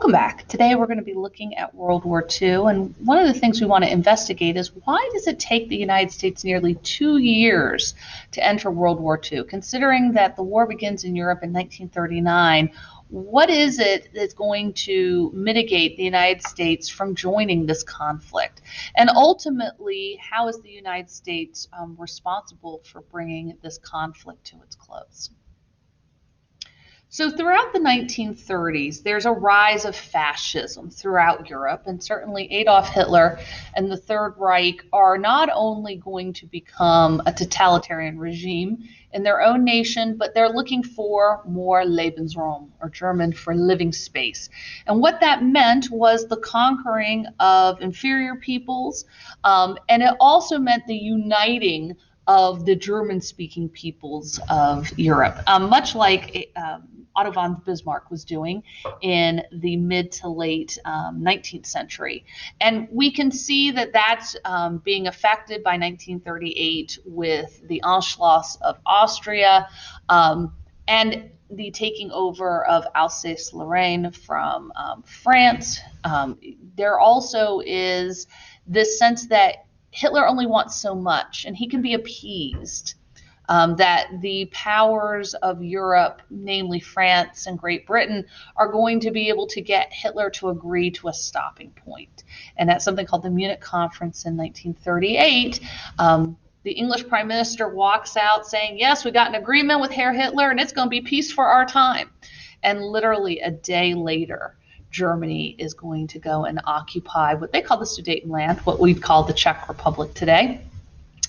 Welcome back. Today we're going to be looking at World War II, and one of the things we want to investigate is why does it take the United States nearly 2 years to enter World War II? Considering that the war begins in Europe in 1939, what is it that's going to mitigate the United States from joining this conflict? And ultimately, how is the United States responsible for bringing this conflict to its close? So throughout the 1930s, there's a rise of fascism throughout Europe, and certainly Adolf Hitler and the Third Reich are not only going to become a totalitarian regime in their own nation, but they're looking for more Lebensraum, or German for living space. And what that meant was the conquering of inferior peoples, and it also meant the uniting of the German-speaking peoples of Europe, much like Otto von Bismarck was doing in the mid to late 19th century. And we can see that that's being affected by 1938 with the Anschluss of Austria and the taking over of Alsace-Lorraine from France. There also is this sense that Hitler only wants so much and he can be appeased. That the powers of Europe, namely France and Great Britain, are going to be able to get Hitler to agree to a stopping point. And that's something called the Munich Conference in 1938. The English Prime Minister walks out saying, yes, we got an agreement with Herr Hitler and it's going to be peace for our time. And literally a day later, Germany is going to go and occupy what they call the Sudetenland, what we'd call the Czech Republic today.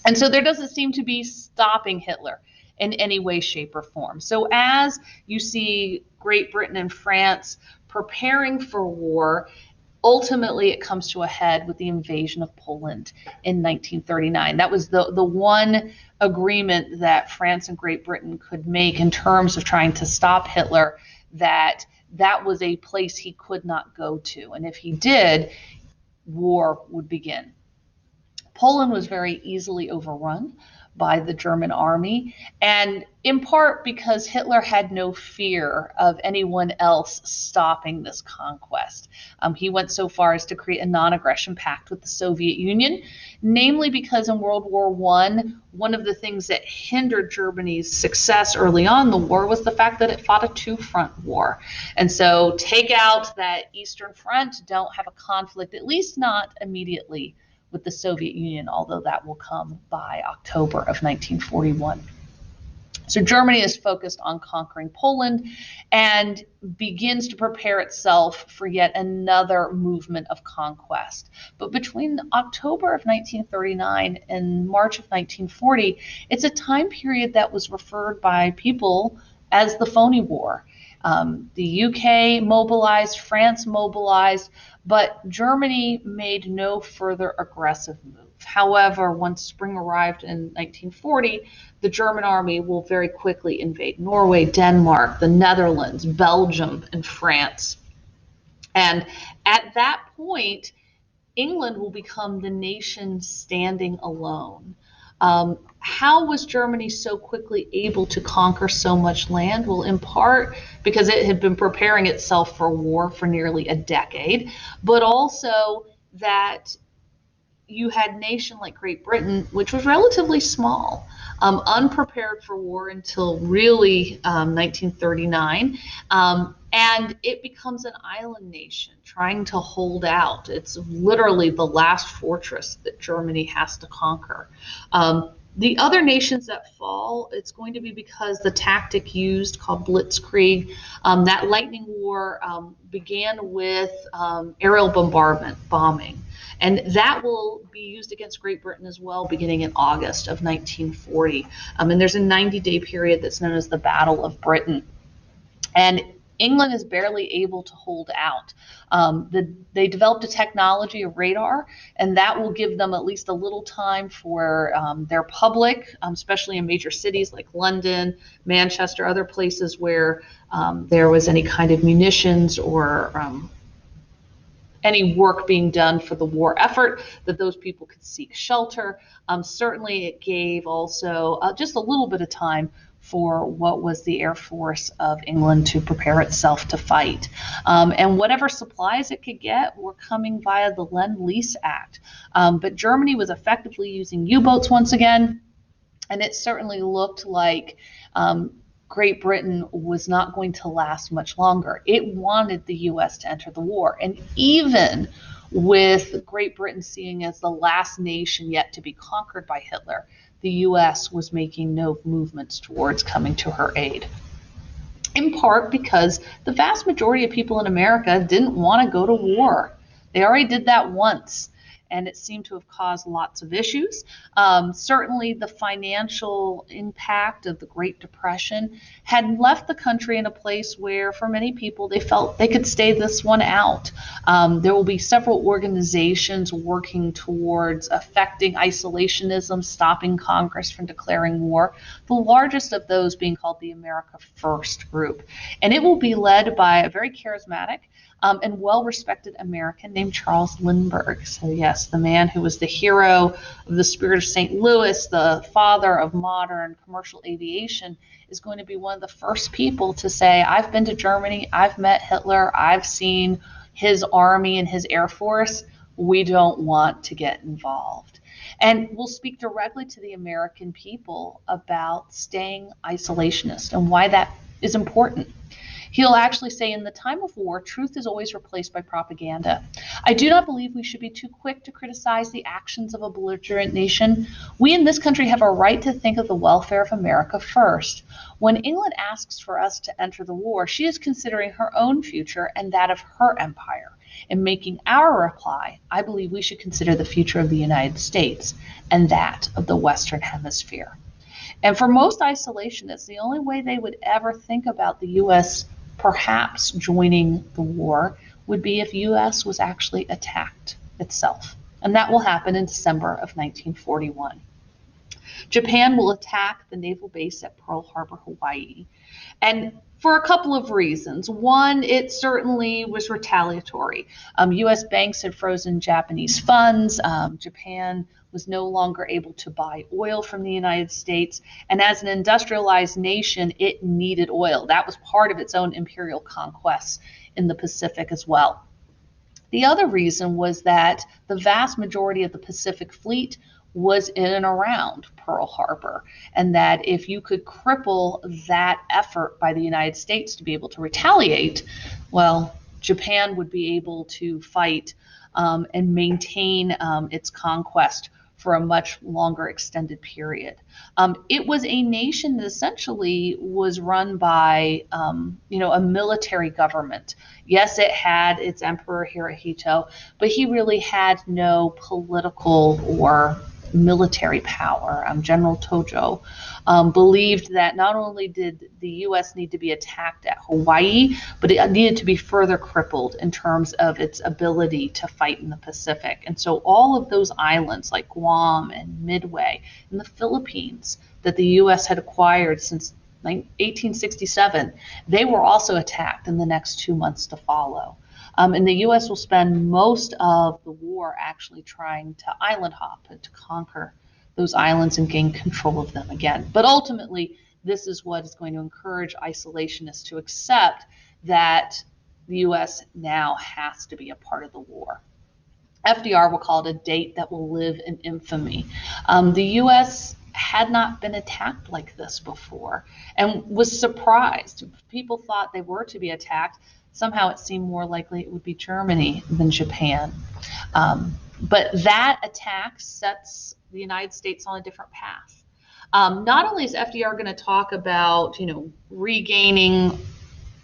And so there doesn't seem to be stopping Hitler in any way, shape, or form. So as you see Great Britain and France preparing for war, ultimately it comes to a head with the invasion of Poland in 1939. That was the one agreement that France and Great Britain could make in terms of trying to stop Hitler, that was a place he could not go to. And if he did, war would begin. Poland was very easily overrun by the German army, and in part because Hitler had no fear of anyone else stopping this conquest. He went so far as to create a non-aggression pact with the Soviet Union, namely because in World War I, one of the things that hindered Germany's success early on in the war was the fact that it fought a two-front war. And so take out that Eastern Front, don't have a conflict, at least not immediately, with the Soviet Union, although that will come by October of 1941. So Germany is focused on conquering Poland and begins to prepare itself for yet another movement of conquest. But between October of 1939 and March of 1940, it's a time period that was referred by people as the phony war. The UK mobilized, France mobilized, but Germany made no further aggressive move. However, once spring arrived in 1940, the German army will very quickly invade Norway, Denmark, the Netherlands, Belgium, and France. And at that point, England will become the nation standing alone. How was Germany so quickly able to conquer so much land? Well, in part because it had been preparing itself for war for nearly a decade, but also that you had a nation like Great Britain, which was relatively small, unprepared for war until really 1939. And it becomes an island nation trying to hold out. It's literally the last fortress that Germany has to conquer. The other nations that fall, it's going to be because the tactic used called blitzkrieg, that lightning war began with aerial bombing. And that will be used against Great Britain as well, beginning in August of 1940. And there's a 90-day period that's known as the Battle of Britain. And England is barely able to hold out. They developed a technology of radar, and that will give them at least a little time for their public, especially in major cities like London, Manchester, other places where there was any kind of munitions or any work being done for the war effort, that those people could seek shelter. Certainly it gave also just a little bit of time for what was the Air Force of England to prepare itself to fight. And whatever supplies it could get were coming via the Lend-Lease Act. But Germany was effectively using U-boats once again, and it certainly looked like Great Britain was not going to last much longer. It wanted the U.S. to enter the war. And even with Great Britain seeing as the last nation yet to be conquered by Hitler, the U.S. was making no movements towards coming to her aid. In part because the vast majority of people in America didn't want to go to war. They already did that once, and it seemed to have caused lots of issues. Certainly, the financial impact of the Great Depression had left the country in a place where, for many people, they felt they could stay this one out. There will be several organizations working towards affecting isolationism, stopping Congress from declaring war, the largest of those being called the America First group. And it will be led by a very charismatic and well-respected American named Charles Lindbergh. So yes, the man who was the hero of the Spirit of St. Louis, the father of modern commercial aviation, is going to be one of the first people to say, I've been to Germany, I've met Hitler, I've seen his army and his Air Force. We don't want to get involved. And we'll speak directly to the American people about staying isolationist and why that is important. He'll actually say, in the time of war, truth is always replaced by propaganda. I do not believe we should be too quick to criticize the actions of a belligerent nation. We in this country have a right to think of the welfare of America first. When England asks for us to enter the war, she is considering her own future and that of her empire. In making our reply, I believe we should consider the future of the United States and that of the Western Hemisphere. And for most isolationists, the only way they would ever think about the U.S. perhaps joining the war would be if U.S. was actually attacked itself. And that will happen in December of 1941. Japan will attack the naval base at Pearl Harbor, Hawaii. And for a couple of reasons. One, it certainly was retaliatory. U.S. banks had frozen Japanese funds. Japan was no longer able to buy oil from the United States. And as an industrialized nation, it needed oil. That was part of its own imperial conquests in the Pacific as well. The other reason was that the vast majority of the Pacific Fleet was in and around Pearl Harbor, and that if you could cripple that effort by the United States to be able to retaliate, well, Japan would be able to fight and maintain its conquest for a much longer extended period. It was a nation that essentially was run by, a military government. Yes, it had its emperor Hirohito, but he really had no political or military power. General Tojo believed that not only did the U.S. need to be attacked at Hawaii, but it needed to be further crippled in terms of its ability to fight in the Pacific. And so all of those islands like Guam and Midway and the Philippines that the U.S. had acquired since 1867, they were also attacked in the next 2 months to follow. And the U.S. will spend most of the war actually trying to island hop and to conquer those islands and gain control of them again. But ultimately, this is what is going to encourage isolationists to accept that the U.S. now has to be a part of the war. FDR will call it a date that will live in infamy. The U.S. had not been attacked like this before and was surprised. People thought they were to be attacked. Somehow it seemed more likely it would be Germany than Japan. But that attack sets the United States on a different path. Not only is FDR going to talk about, regaining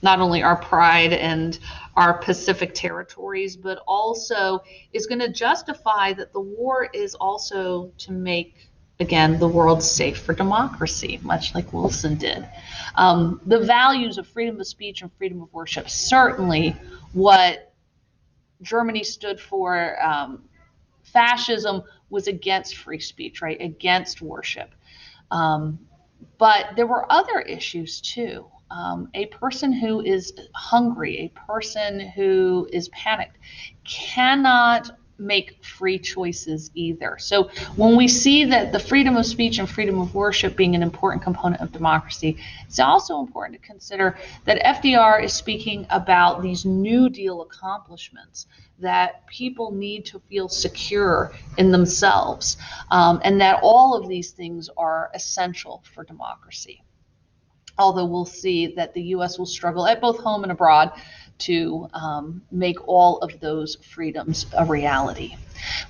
not only our pride and our Pacific territories, but also is going to justify that the war is also to make, again, the world safe for democracy, much like Wilson did. The values of freedom of speech and freedom of worship, certainly what Germany stood for. Fascism was against free speech, right? Against worship. But there were other issues too. A person who is hungry, a person who is panicked, cannot make free choices either. So when we see that the freedom of speech and freedom of worship being an important component of democracy, it's also important to consider that FDR is speaking about these New Deal accomplishments, that people need to feel secure in themselves, and that all of these things are essential for democracy. Although we'll see that the U.S. will struggle at both home and abroad to make all of those freedoms a reality.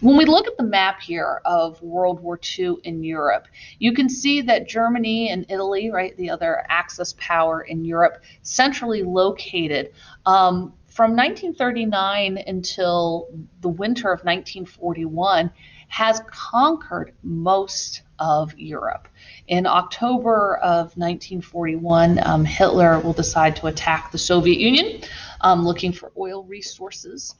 When we look at the map here of World War II in Europe, you can see that Germany and Italy, right, the other Axis power in Europe, centrally located, from 1939 until the winter of 1941, has conquered most of Europe. In October of 1941, Hitler will decide to attack the Soviet Union, looking for oil resources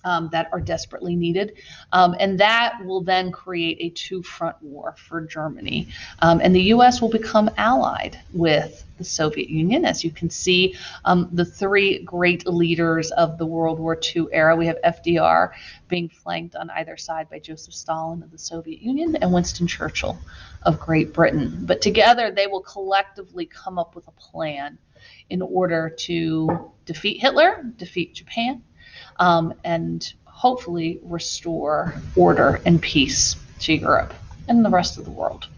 that are desperately needed. And that will then create a two-front war for Germany. And the U.S. will become allied with the Soviet Union. As you can see, the three great leaders of the World War II era, we have FDR being flanked on either side by Joseph Stalin of the Soviet Union and Winston Churchill of Great Britain. But together they will collectively come up with a plan in order to defeat Hitler, defeat Japan, and hopefully restore order and peace to Europe and the rest of the world.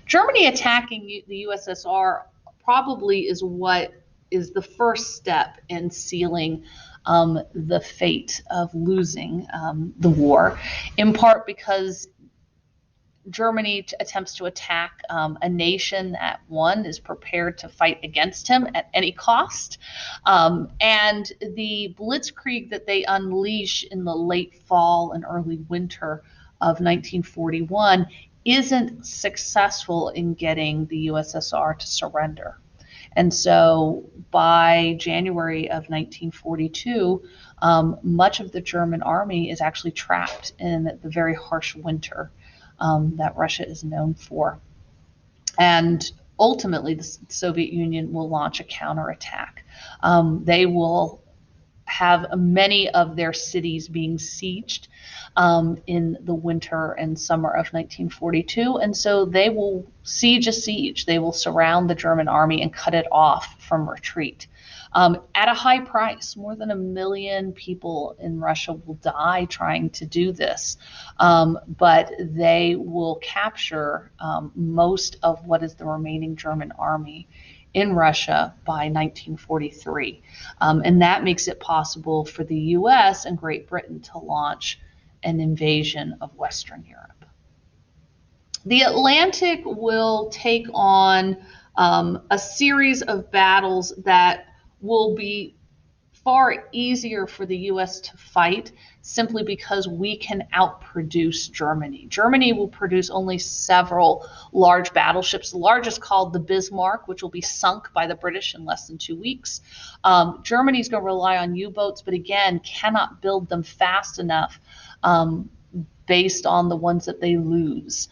Germany attacking the USSR probably is what is the first step in sealing the fate of losing the war, in part because Germany attempts to attack a nation that, one, is prepared to fight against him at any cost. And the blitzkrieg that they unleash in the late fall and early winter of 1941 isn't successful in getting the USSR to surrender. And so by January of 1942, much of the German army is actually trapped in the very harsh winter that Russia is known for. And ultimately, the Soviet Union will launch a counterattack. They will have many of their cities being sieged in the winter and summer of 1942. And so they will siege a siege. They will surround the German army and cut it off from retreat. At a high price. More than 1 million people in Russia will die trying to do this, but they will capture most of what is the remaining German army in Russia by 1943. And that makes it possible for the US and Great Britain to launch an invasion of Western Europe. The Atlantic will take on a series of battles that will be far easier for the US to fight simply because we can outproduce Germany. Germany will produce only several large battleships, the largest called the Bismarck, which will be sunk by the British in less than 2 weeks. Germany's going to rely on U-boats, but again, cannot build them fast enough based on the ones that they lose.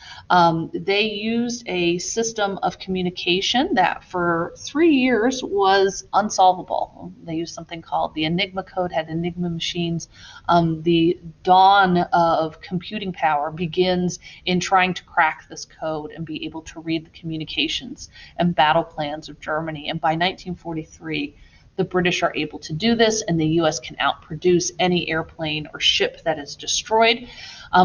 They used a system of communication that for 3 years was unsolvable. They used something called the Enigma code, had Enigma machines. The dawn of computing power begins in trying to crack this code and be able to read the communications and battle plans of Germany. And by 1943, the British are able to do this, and the US can outproduce any airplane or ship that is destroyed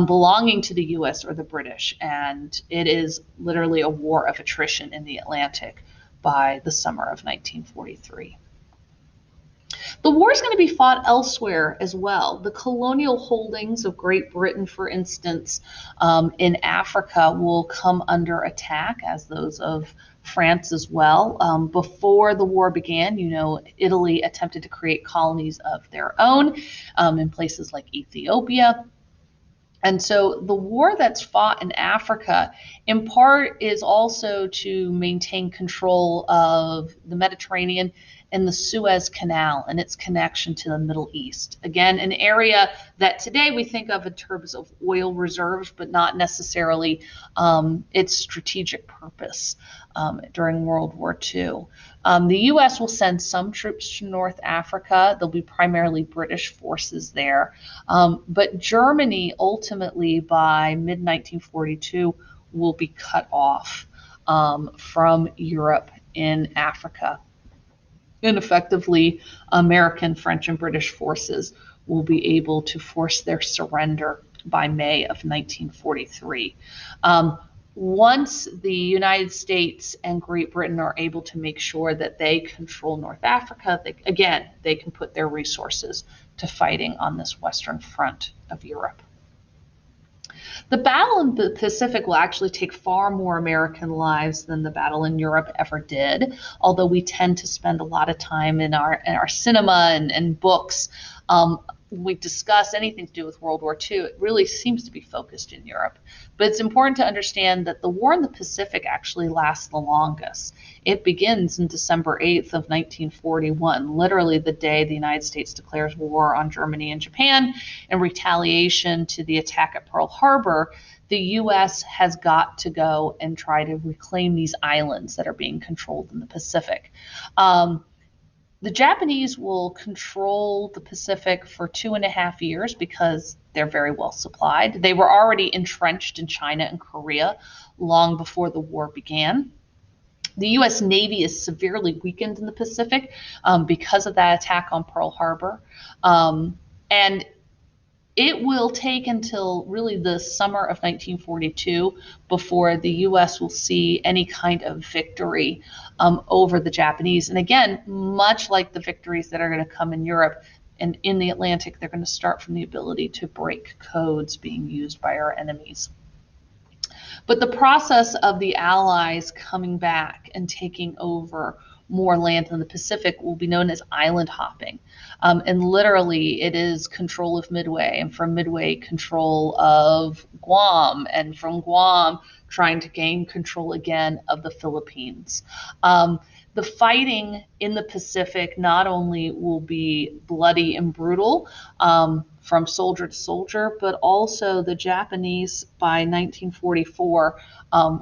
belonging to the US or the British. And it is literally a war of attrition in the Atlantic by the summer of 1943. The war is going to be fought elsewhere as well. The colonial holdings of Great Britain, for instance, in Africa will come under attack, as those of France as well. Before the war began, Italy attempted to create colonies of their own in places like Ethiopia. And so the war that's fought in Africa, in part, is also to maintain control of the Mediterranean and the Suez Canal and its connection to the Middle East. Again, an area that today we think of in terms of oil reserves, but not necessarily its strategic purpose during World War II. The U.S. will send some troops to North Africa. There'll be primarily British forces there. But Germany, ultimately, by mid-1942, will be cut off from Europe in Africa. And effectively, American, French, and British forces will be able to force their surrender by May of 1943. Once the United States and Great Britain are able to make sure that they control North Africa, they can put their resources to fighting on this Western front of Europe. The battle in the Pacific will actually take far more American lives than the battle in Europe ever did, although we tend to spend a lot of time in our cinema and books. When we discuss anything to do with World War II, it really seems to be focused in Europe. But it's important to understand that the war in the Pacific actually lasts the longest. It begins on December 8th of 1941, literally the day the United States declares war on Germany and Japan in retaliation to the attack at Pearl Harbor. The U.S. has got to go and try to reclaim these islands that are being controlled in the Pacific. The Japanese will control the Pacific for 2.5 years because they're very well supplied. They were already entrenched in China and Korea long before the war began. The U.S. Navy is severely weakened in the Pacific because of that attack on Pearl Harbor. And it will take until really the summer of 1942 before the U.S. will see any kind of victory over the Japanese. And again, much like the victories that are going to come in Europe and in the Atlantic, they're going to start from the ability to break codes being used by our enemies. But the process of the Allies coming back and taking over more land in the Pacific will be known as island hopping. And literally, it is control of Midway, and from Midway, control of Guam, and from Guam, trying to gain control again of the Philippines. The fighting in the Pacific not only will be bloody and brutal from soldier to soldier, but also the Japanese by 1944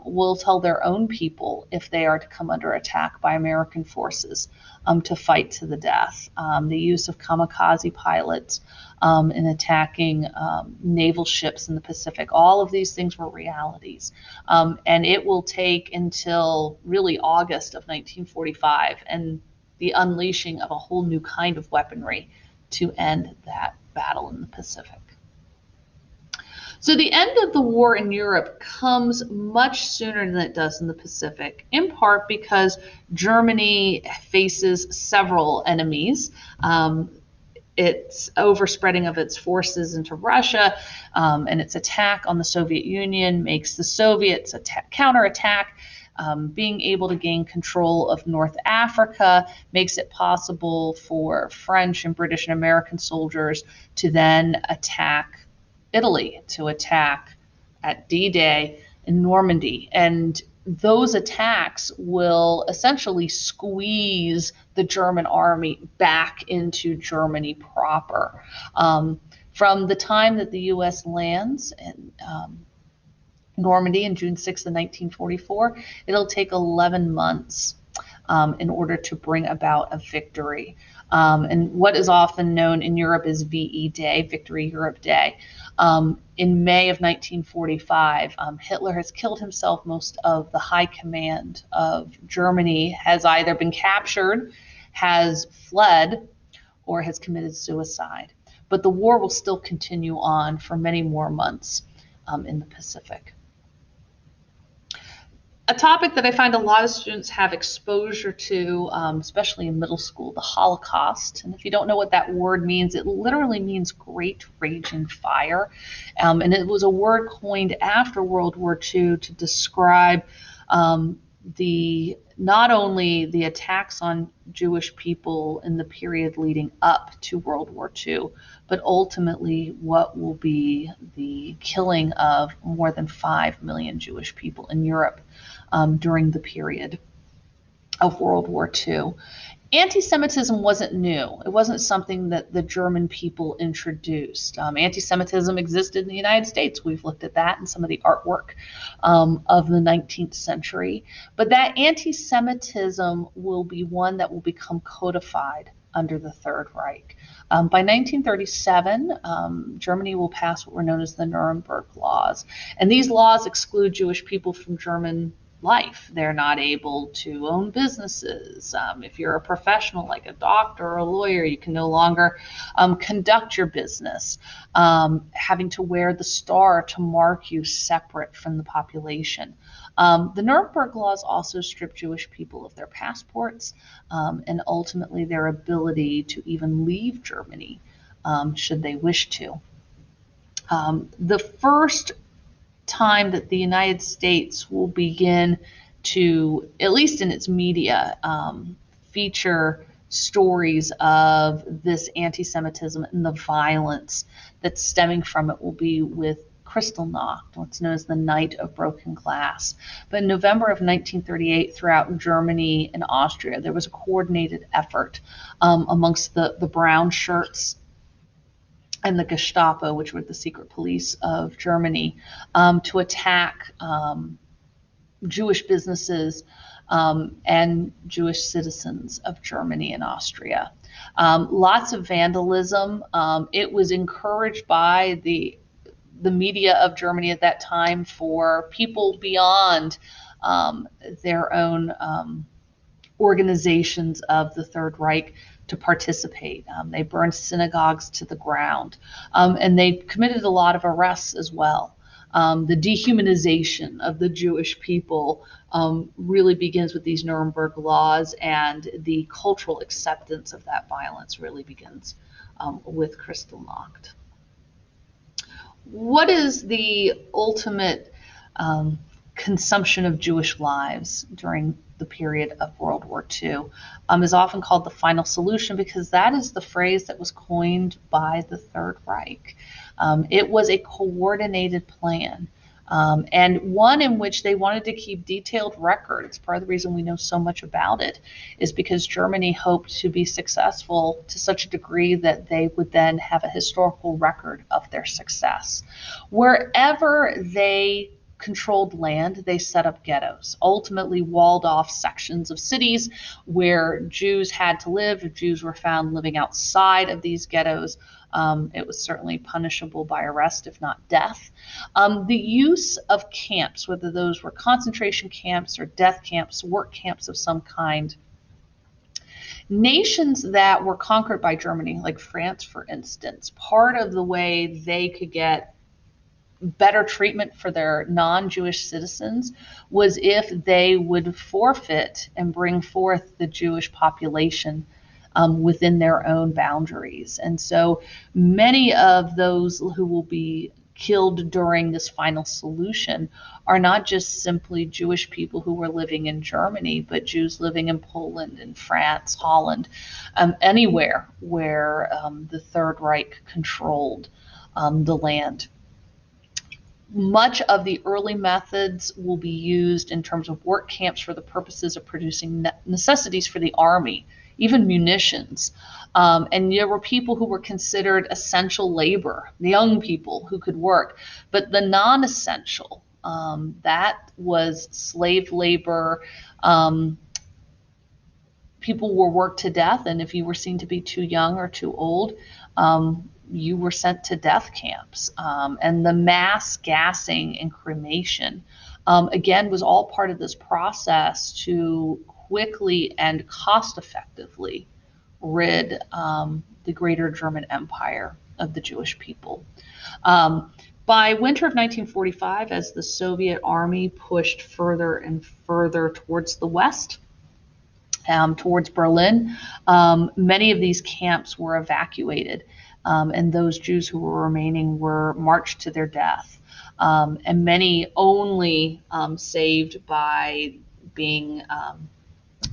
will tell their own people if they are to come under attack by American forces to fight to the death. The use of kamikaze pilots in attacking naval ships in the Pacific, all of these things were realities. And it will take until really August of 1945 and the unleashing of a whole new kind of weaponry to end that battle in the Pacific. So the end of the war in Europe comes much sooner than it does in the Pacific, in part because Germany faces several enemies. Its overspreading of its forces into Russia and its attack on the Soviet Union makes the Soviets counterattack. Being able to gain control of North Africa makes it possible for French and British and American soldiers to then attack Italy, to attack at D-Day in Normandy. And those attacks will essentially squeeze the German army back into Germany proper. From the time that the U.S. lands in Normandy on June 6th of 1944, it'll take 11 months in order to bring about a victory. And what is often known in Europe as VE Day, Victory Europe Day. In May of 1945, Hitler has killed himself. Most of the high command of Germany has either been captured, has fled, or has committed suicide. But the war will still continue on for many more months in the Pacific. A topic that I find a lot of students have exposure to, especially in middle school, the Holocaust. And if you don't know what that word means, it literally means great raging fire. And it was a word coined after World War II to describe not only the attacks on Jewish people in the period leading up to World War II, but ultimately what will be the killing of more than 5 million Jewish people in Europe during the period of World War II. Anti-Semitism wasn't new. It wasn't something that the German people introduced. Anti-Semitism existed in the United States. We've looked at that in some of the artwork of the 19th century. But that anti-Semitism will be one that will become codified under the Third Reich. By 1937, Germany will pass what were known as the Nuremberg Laws. And these laws exclude Jewish people from German life. They're not able to own businesses. If you're a professional like a doctor or a lawyer, you can no longer conduct your business, having to wear the star to mark you separate from the population. The Nuremberg laws also stripped Jewish people of their passports and ultimately their ability to even leave Germany should they wish to. The first time that the United States will begin to, at least in its media, feature stories of this anti-Semitism and the violence that's stemming from it will be with Kristallnacht, what's known as the Night of Broken Glass. But in November of 1938, throughout Germany and Austria, there was a coordinated effort amongst the brown shirts and the Gestapo, which were the secret police of Germany, to attack Jewish businesses and Jewish citizens of Germany and Austria. Lots of vandalism. It was encouraged by the media of Germany at that time for people beyond their own organizations of the Third Reich to participate. They burned synagogues to the ground, and they committed a lot of arrests as well. The dehumanization of the Jewish people really begins with these Nuremberg laws, and the cultural acceptance of that violence really begins with Kristallnacht. What is the ultimate consumption of Jewish lives during the period of World War II is often called the final solution because that is the phrase that was coined by the Third Reich. It was a coordinated plan. And one in which they wanted to keep detailed records. Part of the reason we know so much about it is because Germany hoped to be successful to such a degree that they would then have a historical record of their success. Wherever they controlled land, they set up ghettos, ultimately walled off sections of cities where Jews had to live. If Jews were found living outside of these ghettos, it was certainly punishable by arrest, if not death. The use of camps, whether those were concentration camps or death camps, work camps of some kind, nations that were conquered by Germany, like France, for instance, part of the way they could get better treatment for their non-Jewish citizens was if they would forfeit and bring forth the Jewish population within their own boundaries. And so many of those who will be killed during this final solution are not just simply Jewish people who were living in Germany, but Jews living in Poland and France, Holland, anywhere where the Third Reich controlled the land. Much of the early methods will be used in terms of work camps for the purposes of producing necessities for the army, even munitions. And there were people who were considered essential labor, the young people who could work, but the non-essential, that was slave labor. People were worked to death, and if you were seen to be too young or too old, you were sent to death camps. And the mass gassing and cremation, again, was all part of this process to quickly and cost effectively rid the greater German Empire of the Jewish people. By winter of 1945, as the Soviet army pushed further and further towards the west, towards Berlin, many of these camps were evacuated, and those Jews who were remaining were marched to their death. And many only saved by being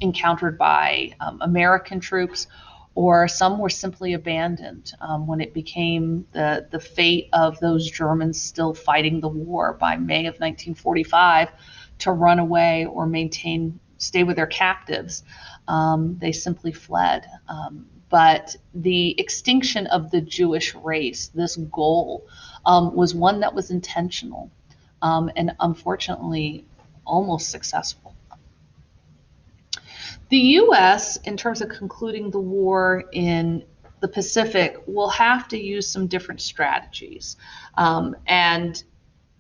encountered by American troops, or some were simply abandoned when it became the fate of those Germans still fighting the war by May of 1945 to run away or maintain stay with their captives. They simply fled. But the extinction of the Jewish race, this goal, was one that was intentional and unfortunately almost successful. The U.S., in terms of concluding the war in the Pacific, will have to use some different strategies. And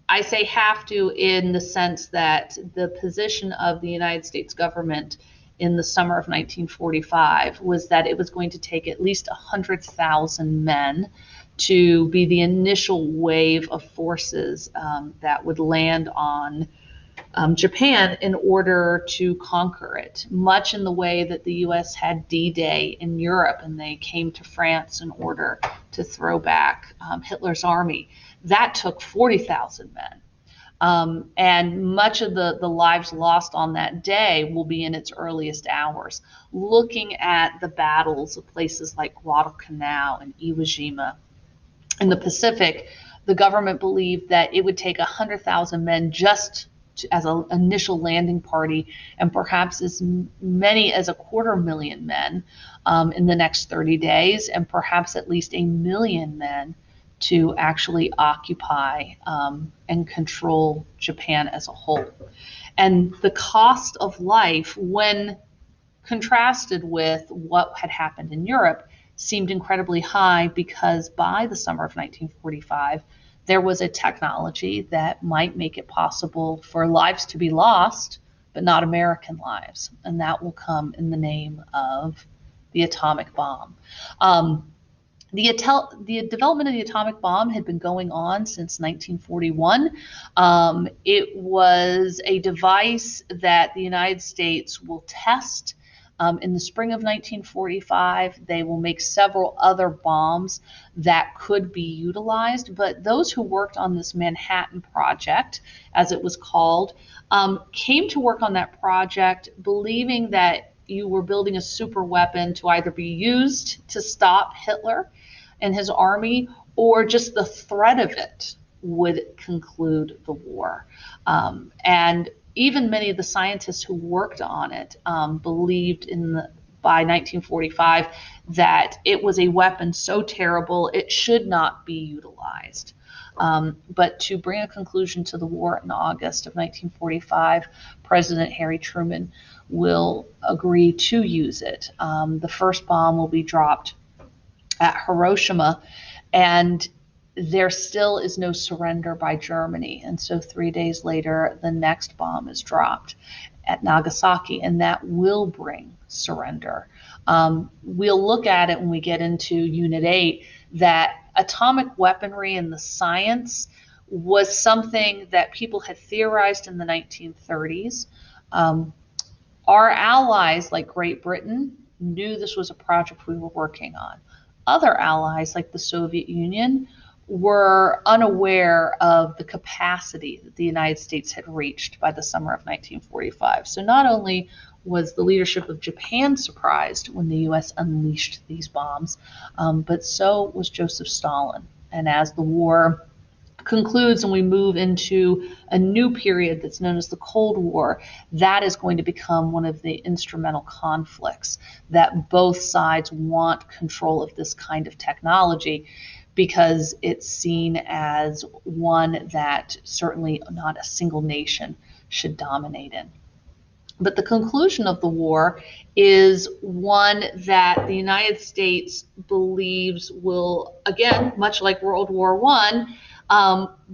I say have to in the sense that the position of the United States government in the summer of 1945 was that it was going to take at least 100,000 men to be the initial wave of forces that would land on Japan in order to conquer it, much in the way that the US had D-Day in Europe and they came to France in order to throw back Hitler's army. That took 40,000 men. And much of the lives lost on that day will be in its earliest hours. Looking at the battles of places like Guadalcanal and Iwo Jima in the Pacific, the government believed that it would take 100,000 men just as an initial landing party, and perhaps as many as 250,000 men in the next 30 days, and perhaps at least 1 million men to actually occupy and control Japan as a whole. And the cost of life, when contrasted with what had happened in Europe, seemed incredibly high because by the summer of 1945, there was a technology that might make it possible for lives to be lost, but not American lives. And that will come in the name of the atomic bomb. The development of the atomic bomb had been going on since 1941. It was a device that the United States will test in the spring of 1945. They will make several other bombs that could be utilized, but those who worked on this Manhattan Project, as it was called, came to work on that project believing that you were building a super weapon to either be used to stop Hitler and his army, or just the threat of it would conclude the war. And even many of the scientists who worked on it believed by 1945 that it was a weapon so terrible it should not be utilized. But to bring a conclusion to the war in August of 1945, President Harry Truman will agree to use it. The first bomb will be dropped at Hiroshima, and there still is no surrender by Germany. And so 3 days later, the next bomb is dropped at Nagasaki, and that will bring surrender. We'll look at it when we get into Unit 8, that atomic weaponry and the science was something that people had theorized in the 1930s. Our allies, like Great Britain, knew this was a project we were working on. Other allies, like the Soviet Union, were unaware of the capacity that the United States had reached by the summer of 1945. So not only was the leadership of Japan surprised when the U.S. unleashed these bombs, but so was Joseph Stalin. And as the war concludes and we move into a new period that's known as the Cold War, that is going to become one of the instrumental conflicts, that both sides want control of this kind of technology because it's seen as one that certainly not a single nation should dominate in. But the conclusion of the war is one that the United States believes will, again, much like World War I,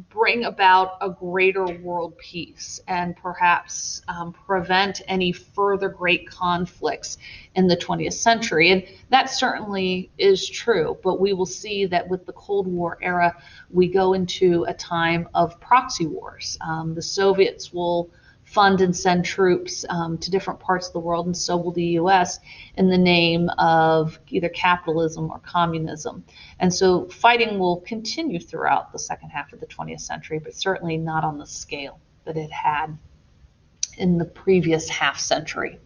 bring about a greater world peace and perhaps prevent any further great conflicts in the 20th century. And that certainly is true, but we will see that with the Cold War era, we go into a time of proxy wars. The Soviets will fund and send troops to different parts of the world, and so will the U.S. in the name of either capitalism or communism. And so fighting will continue throughout the second half of the 20th century, but certainly not on the scale that it had in the previous half century.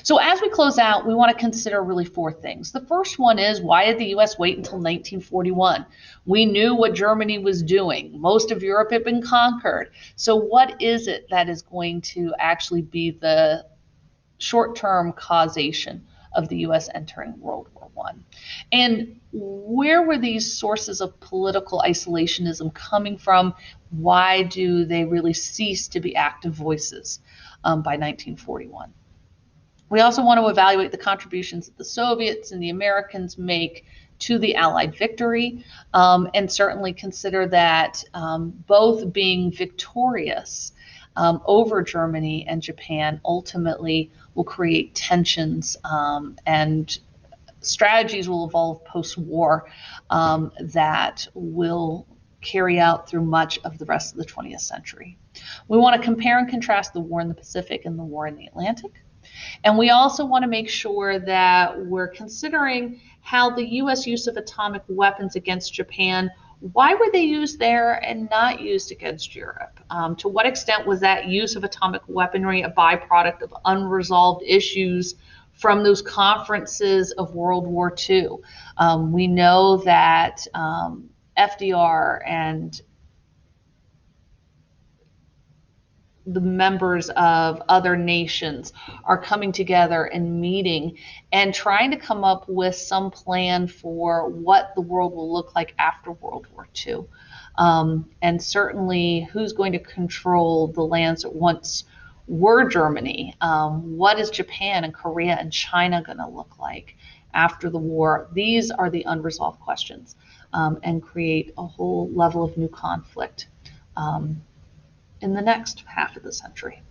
So as we close out, we want to consider really 4 things. The first one is, why did the U.S. wait until 1941? We knew what Germany was doing. Most of Europe had been conquered. So what is it that is going to actually be the short-term causation of the U.S. entering World War I. And where were these sources of political isolationism coming from? Why do they really cease to be active voices by 1941? We also want to evaluate the contributions that the Soviets and the Americans make to the Allied victory, and certainly consider that both being victorious over Germany and Japan ultimately will create tensions, and strategies will evolve post-war that will carry out through much of the rest of the 20th century. We want to compare and contrast the war in the Pacific and the war in the Atlantic. And we also want to make sure that we're considering how the U.S. use of atomic weapons against Japan, why were they used there and not used against Europe? To what extent was that use of atomic weaponry a byproduct of unresolved issues from those conferences of World War II? We know that FDR and the members of other nations are coming together and meeting and trying to come up with some plan for what the world will look like after World War II. And certainly who's going to control the lands that once were Germany? What is Japan and Korea and China going to look like after the war? These are the unresolved questions, and create a whole level of new conflict in the next half of the century.